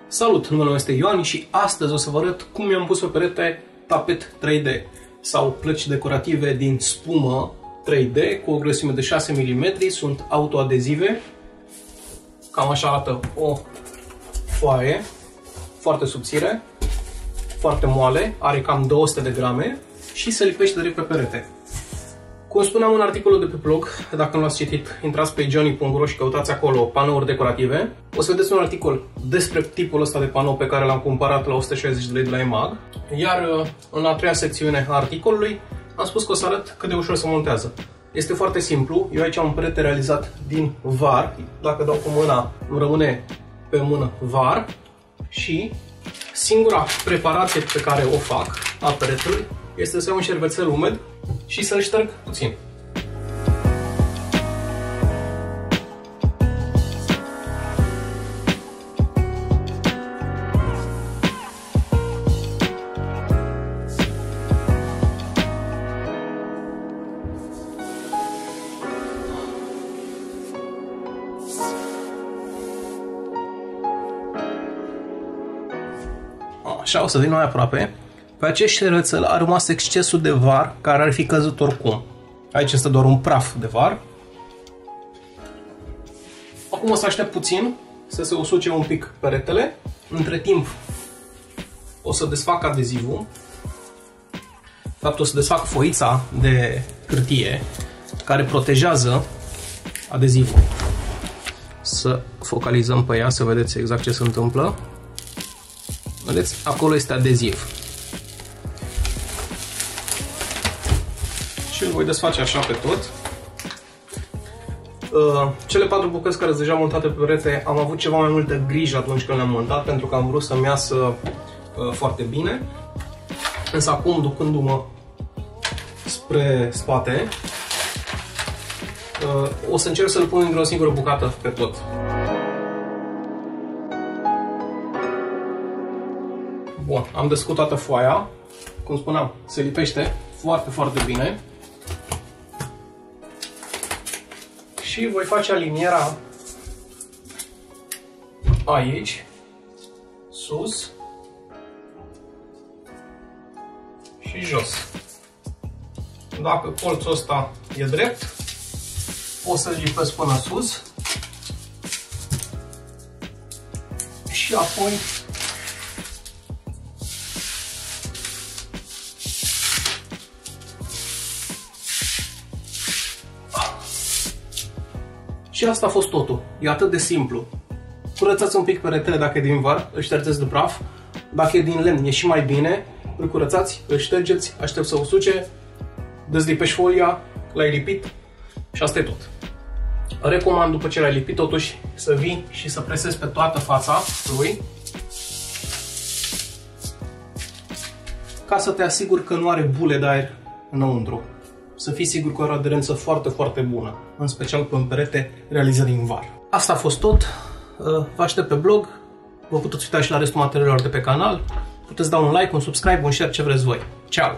Salut, numele meu este Ioani și astăzi o să vă arăt cum mi-am pus pe perete tapet 3D sau plăci decorative din spumă 3D cu o grosime de 6 mm, sunt autoadezive. Cam așa arată o foaie, foarte subțire, foarte moale, are cam 200 de grame și se lipește direct pe perete. Cum spuneam în articolul de pe blog, dacă nu l-ați citit, intrați pe johnny.ro și căutați acolo panouri decorative. O să vedeți un articol despre tipul ăsta de panou pe care l-am cumpărat la 160 de lei de la EMAG. Iar în a treia secțiune a articolului am spus că o să arăt cât de ușor se montează. Este foarte simplu. Eu aici am un perete realizat din var. Dacă dau cu mâna, îmi rămâne pe mână var. Și singura preparație pe care o fac a peretelui este să iau un șervețel umed și să-l șterg puțin. Așa, o să vin mai aproape. Pe acest șervețel a rămas excesul de var care ar fi căzut oricum. Aici este doar un praf de var. Acum o să aștept puțin să se usuce un pic peretele. Între timp o să desfac adezivul. De fapt o să desfac foița de hârtie care protejează adezivul. Să focalizăm pe ea să vedeți exact ce se întâmplă. Vedeți? Acolo este adeziv. Și îl voi desface așa pe tot. Cele 4 bucăți care sunt deja montate pe perete am avut ceva mai multă grijă atunci când le-am montat, pentru că am vrut să-mi iasă foarte bine. Însă acum, ducându-mă spre spate, o să încerc să-l pun într-o singură bucată pe tot. Bun, am descut toată foaia. Cum spuneam, se lipește foarte, foarte bine. Și voi face alinierea aici, sus și jos. Dacă colțul ăsta e drept, o să-l lipesc până sus și apoi și asta a fost totul. E atât de simplu. Curățați un pic peretele dacă e din var, îl ștergeți de praf. Dacă e din lemn, e și mai bine. Îl curățați, îl ștergeți, aștept să usuce, dezlipești folia, l-ai lipit și asta e tot. Recomand după ce l-ai lipit totuși să vii și să presezi pe toată fața lui ca să te asiguri că nu are bule de aer înăuntru. Să fii sigur că are o aderență foarte, foarte bună, în special pe un perete realizat din var. Asta a fost tot. Vă aștept pe blog. Vă puteți uita și la restul materialelor de pe canal. Puteți da un like, un subscribe, un share, ce vreți voi. Ciao!